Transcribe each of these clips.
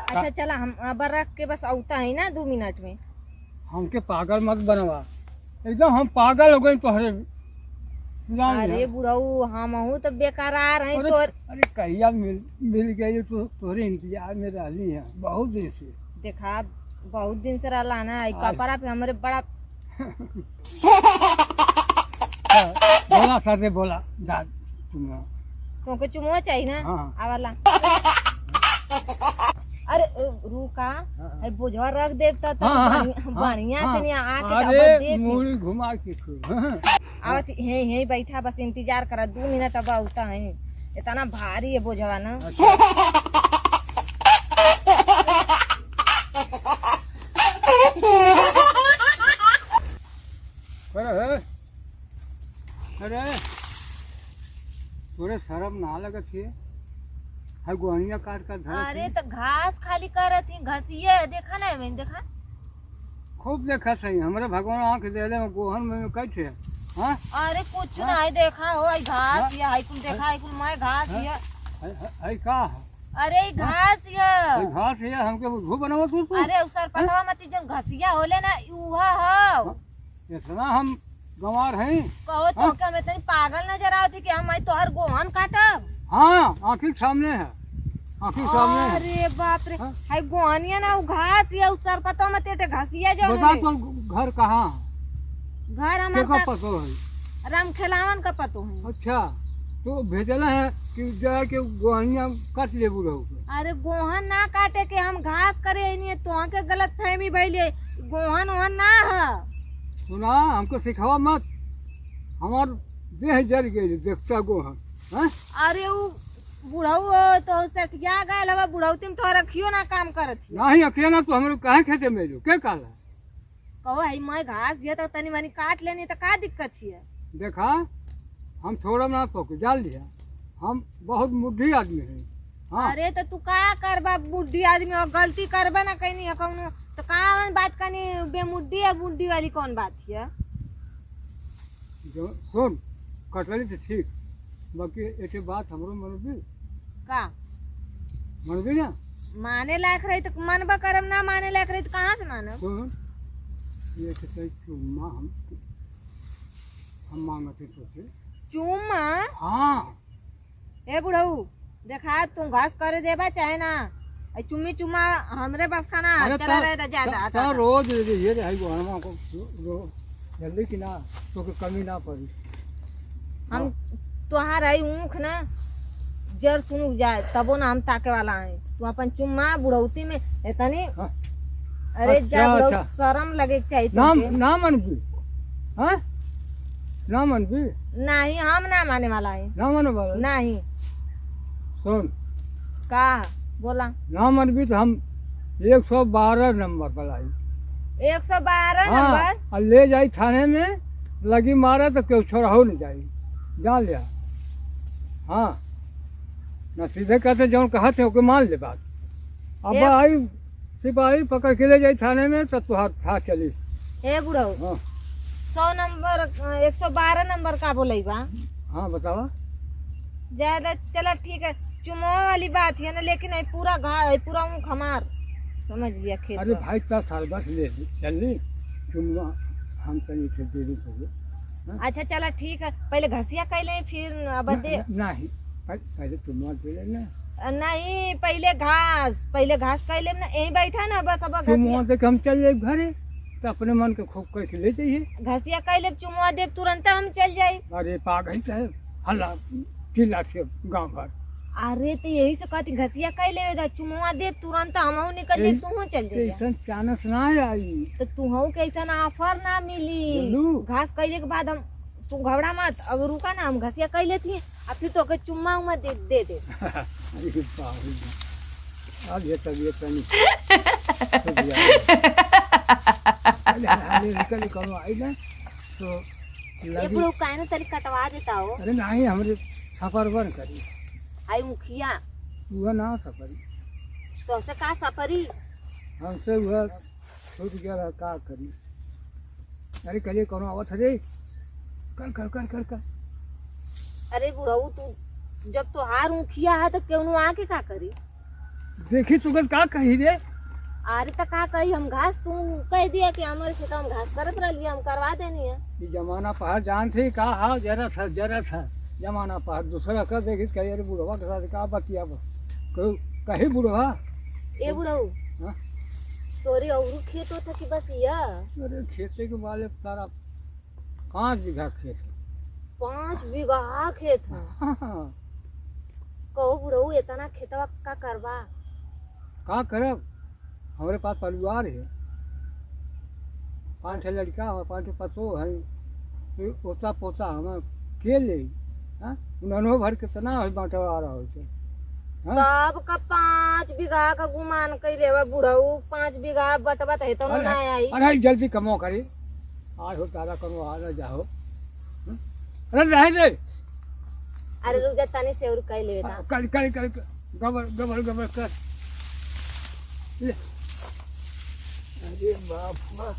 अच्छा चला हम अब रख के बस औता है ना 2 मिनट में। हमके पागल मत बनवा, एकदम हम पागल हो गए तोहरे। जान अरे लिया। बुढ़ऊ हमहू तो बेकरार है अरे तोर। अरे कहिया मिल गई तो तोहरे इंतजार में रहली है बहुत दिन से। देखा बहुत दिन से रहला ना आई आज- कपड़ा पे हमरे बड़ा बोला साथे बोला दाद तुम। क्योंकि चुमो चाहिए ना हाँ। आवाला। अरे रुका है बोझवा रख दे तो बढ़िया से नहीं आके अब अरे देख मूड़ी घुमा के खूब। आवत हे बैठा बस इंतजार करा 2 मिनट अब औता है। इतना भारी है बोझवा ना। अरे थोड़े शर्म ना लगत है। है गोहनिया काट कर धर। अरे तो घास खाली करत ही घसिए देखा ना मैंने देखा। खूब देखा सही हमरे भगवान आँख देले में गोहन में कैसे। हाँ अरे कुछ नहीं देखा हो आई घास ये हाई कुल देखा हाई कुल मैं घास ये। है का है? अरे ई घास ये है घास है हमके बुद्धू बनावत तू। अरे उसर पटवा मत जन घसिया होले ना उहा हो। इतना हम गंवार हैं। कहो तो क्या मैं तनी पागल नजर आवती कि हम आई तोहर गोहन काटब। हाँ आँखी के सामने है, आँखी के सामने है। अरे बाप रे हाँ? हाई गोहनिया ना उ घास ये उसर पटवा मत ते घसिया जो बता तो घर कहाँ घर के का हमर पतो है। राम खेलावन का पतो है। अच्छा तो भेजला है कि जा के गोहनिया काट ले बुढ़ऊ के। अरे गोहन ना काटे के हम घास करे नहीं तो के गलत फहमी भइले गोहन ओहन ना है। सुना हमको सिखावा मत, हमार देह जल गई देखता गोहन। हाँ? अरे उ बुढ़ऊ तो सटिया गए हवा बुढ़ऊ तुम तो रखियो ना काम करत ही। नहीं अकेला तो हम लोग काहे खेते में जो के काला। कहो है मैं घास दिया तो तनी मनी काट लेनी तो का दिक्कत है। देखा हम छोड़ा ना तो के डाल दिया, हम बहुत मुद्दी आदमी हैं। हाँ अरे तो तू का करबा बुढ़ी आदमी और गलती करबा ना कहीं नहीं कौनो तो का बात कनी बेमुड्डी या बुढ़ी वाली कौन बात है। जो सुन कटली तो ठीक, बाकी एक बात हमरो मनबी का मनबी ना। माने लायक रही तो मनबा करम ना माने लायक रही तो कहाँ से मानब। सुन ये तो सही चुम्मा हम मांगते सोचे। चुम्मा हाँ ए बुढ़ऊ देखा तुम घास करे देबा चाहे ना ऐ चुम्मी चुम्मा हमरे बस का ना अरे चला रहे तो ज्यादा ता रोज ये रे है गोहनमा को जल्दी की ना तो के कमी ना पड़ी। हम तुहार आई ऊख ना जर सुनु जाए तबो ना हम ताके वाला है तू अपन चुम्मा बुढ़ौती में इतनी। हाँ। अरे अच्छा, जा बुढ़ऊ अच्छा। शर्म लगे के चाहिए नाम तुमके। ना मनबी। हाँ ना मनबी नहीं हम ना माने वाला है ना मन वाला। नहीं। सुन का बोला ना मनबी तो हम 112 नंबर पर आई। 112 हाँ नंबर। और ले जाई थाने में लगी मारा तो क्यों छोड़ा हो नहीं जाई जान लिया। हाँ ना सीधे कहते जो कहा थे ओके मान ले बात। अब आई सिपाही पकड़ के ले जाई थाने में तो तुहार था चली। ए बुढ़ऊ हाँ 100 नंबर 112 नंबर का बोले बा। हाँ बतावा। ज्यादा चला ठीक है चुमो वाली बात है ना लेकिन ये पूरा पूरा ऊख हमार समझ लिया खेत अरे का। भाई का साल बस ले चलनी चुम्मा हम कहीं से देरी हो। अच्छा चला ठीक है पहले घसिया कैले फिर अब दे नहीं पहले चुम्मा दे लेना। नहीं पहले घास कैले ना यहीं बैठा ना बस अब चुम्मा दे के हम चल जाए घरे तो अपने मन के खूब करके ले जाइए। घसिया कैले चुमवा देव तुरंत हम चल जाए। अरे पागल चाहे हल्ला चिल्ला से गाँव भर। अरे तो यही से कहती घसिया कैले चुमवा देव तुरंत हम निकल जाए तू चल जाए। ऐसा चानस ना आई तो तू कैसा ना ऑफर ना मिली जरूर। घास कैले के बाद हम तू घबरा मत अब रुका ना हम घसिया कैले थी और फिर तो के चुम्मा उम्मा दे दे। अरे बाबू अब ये तबीयत नहीं निकल करो आई ना तो ये लगी। बुढ़ऊ काहे ना तरी कटवा देता हो। अरे नहीं हमारे सफर बर करी आई मुखिया वह ना सफरी तो से का सफरी। हमसे वह छूट गया रहा का करी। अरे करिए करो आवत है कर कर कर कर कर। अरे बुढ़ऊ तू जब तो हार मुखिया है तो क्यों आके का करी। देखी तुगर का कही रे? अरे तो का कही हम घास तू कह दिया कि हमारे खेत में घास करत रही हम करवा देनी है। ये जमाना पहाड़ जान थे का हाँ जरा था जमाना पहाड़ दूसरा कर देखी कही अरे बुढ़वा के साथ का बतिया कही बुढ़वा ए बुढ़ऊ हाँ? तोरी और खेत होता कि बस या अरे खेते के वाले तारा 5 बीघा खेत है। 5 बीघा खेत है। हाँ, कहो बुढ़ऊ इतना खेतवा का करवा का करब हमारे पास परिवार है 5 लड़का है 5 पतो है पोता पोता हम के ले उन्होंने भर कितना है बंटवा रहा होते तब का 5 बीघा का गुमान कैले बा बुढ़ऊ 5 बीघा बटवा है तो ना आई। अरे जल्दी कमो करी आज हो तारा करो आ जाओ अरे रह दे अरे रुक जा तनी से और कह ले कर गबर कर ले। अरे बाप रे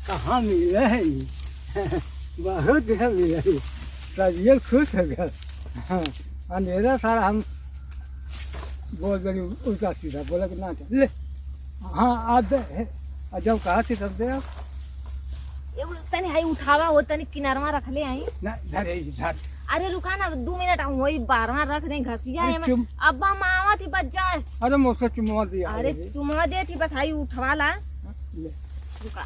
कहाँ मिल रहा है बहुत जगह मिल रही तबियत खुश हो गया। अंधेरा सारा हम बहुत बड़ी उल्टा सीधा बोला कि ना ले हाँ आज जब कहा थी तब दे तनी हाई उठावा हो तनी किनारवा रख ले आई ना धरे धर अरे रुका ना 2 मिनट हम वही 12वां रख दे घसिया है मैं अब्बा मावा थी बस जस्ट अरे मोसा चुम्मा दिया अरे चुम्मा दे थी बस हाई उठवा ला ले रुका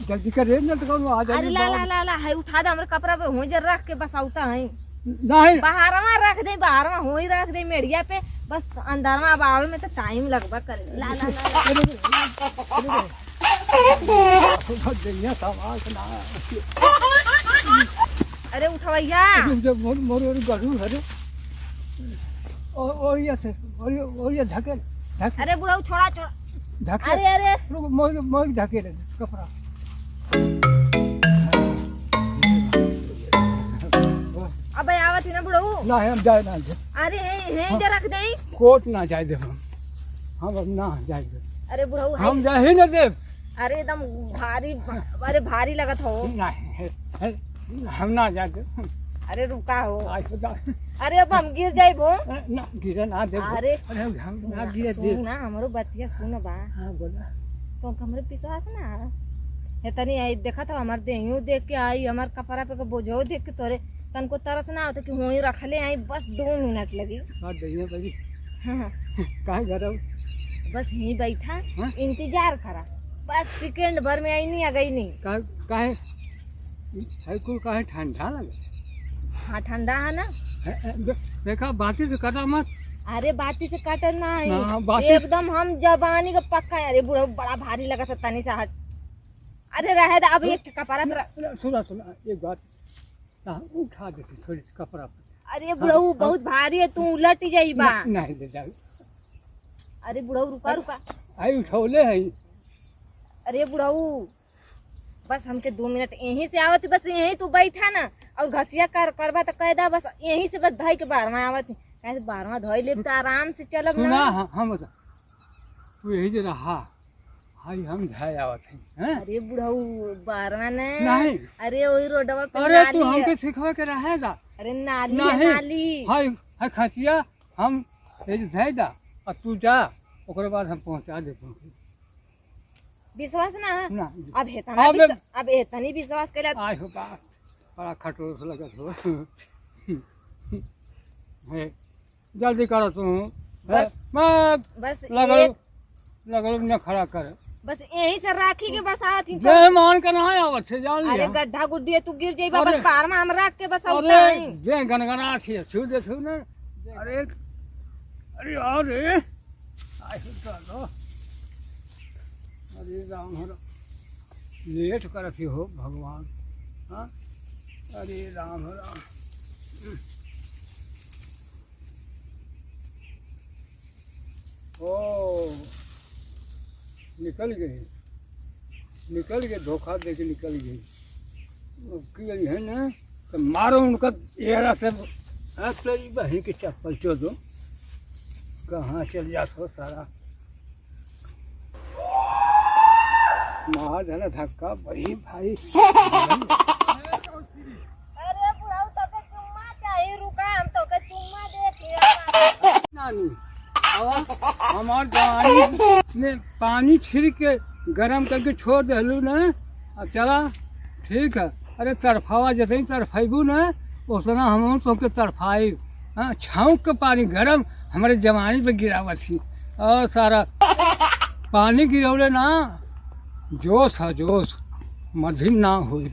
जल्दी कर रे ना तो आ जा अरे ला हाई उठा दे हमरे कपड़ा पे हो जर रख के बस आउता है नहीं बाहरवा रख दे बाहरवा हो ही रख दे मेड़िया पे बस अंदरवा अब आवे में तो टाइम लगबा करे ला दुनिया समाज ना अरे उठवैया जब मोर गरू है और ये ढके अरे बुढ़ऊ छोड़ा ढके अरे मोर ढके रे कपड़ा अबे आवत ही ना बुढ़ऊ ना हम जाए ना अरे हे जे रख दे कोट ना जाए दे हम ना जाए दे अरे बुढ़ऊ हम जा ही न देव। अरे एकदम भारी, अरे भारी लगत हो। नहीं हम ना जाते। अरे रुका हो, आज बता अरे अब हम गिर जाए भो। ना गिरे ना दे। अरे हम ना गिरे दे सुन ना, हमारो बतिया सुन बा। हां बोला तो हमरे विश्वास ना है तनी आई देखा था हमार देहियो देख के आई, हमार कपड़ा पे के बोझो देख के तोरे तन को तरस ना होता कि होई रखले आई, बस 2 मिनट लगी। हां दहिया भाई हां काहे घर बस यहीं बैठा हाँ? इंतजार करा, बस सेकंड भर में आई नहीं, आ गई नहीं। काहे है को काहे ठंडा लगे। हाँ ठंडा है ना, देखा बाती से कटा मत। अरे बाती से काटल ना ना, है एकदम हम जवानी का पक्का है। अरे बुढ़ा बड़ा भारी लगा था तनी सा हट। अरे रहे दा, अब एक कपड़ा पर सुना एक बात उठा देती थोड़ी सी कपड़ा पर। अरे बुढ़ऊ बहुत भारी है, तू उलट ही जाई बा। नहीं ले जाओ। अरे बुढ़ऊ रुका रुका, आई उठौले है। अरे बुढ़ऊ बस हमके 2 मिनट यहीं से आवत, बस यहीं तू बैठा ना और घसिया करबा तो कह दा, बस यहीं से बस धई के 12वां आवत। कैसे 12वां धोई ले तो आराम से चलब सुना ना। हम बता तू यही जे रहा हाय हम धाय आवत है। अरे बुढ़ऊ 12वां नहीं, अरे वही रोडवा पे अरे नाली तू है। हमके सिखवा के रहेगा। अरे नाली है नहीं। नाली। हाय खचिया हम ये जे धाय दा और तू जा, ओकरे बाद हम पहुंचा दे। विश्वास ना ना अब हेतना अब हेतनी विश्वास कैला। आय हो बा बड़ा खटोस लगत हो। है जल्दी करो तू। बस- मत बस लगल न खड़ा कर। बस यहीं से राखी के बस आवत ही। जय मान के ना आवत से जान अरे लिया। गड्ढा गुड्डी है, तू गिर जाइबा। अरे- बस 12वां हम रख के बस अरे औता है। जे गनगना छे छू दे छू ना। अरे अरे आय हो चलो। अरे राम हो लेट करत हो भगवान। हाँ अरे राम हो राम। ओ निकल गई धोखा दे के निकल गई। की गई है ना तो मारो उनका एड़ा से। तेरी बहन की चप्पल चो दो, कहाँ चल जात हो सारा। मार देना धक्का बड़ी भाई। रानी और हमार जवानी में पानी छिड़क के गरम करके छोड़ दहलू न। अब चला ठीक है। अरे तरफावा जितनी तरफेबू न उतना हम तुमके तरफाई। हाँ छाँव के पानी गरम हमारे जवानी पे गिरावत थी और सारा पानी गिरौले ना जोश है जोश मधिन ना हुई।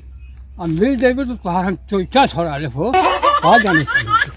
अब मिल जाए तो तुम्हारा हम चोइचा छोड़ा ले हो आ जाने चाहिए।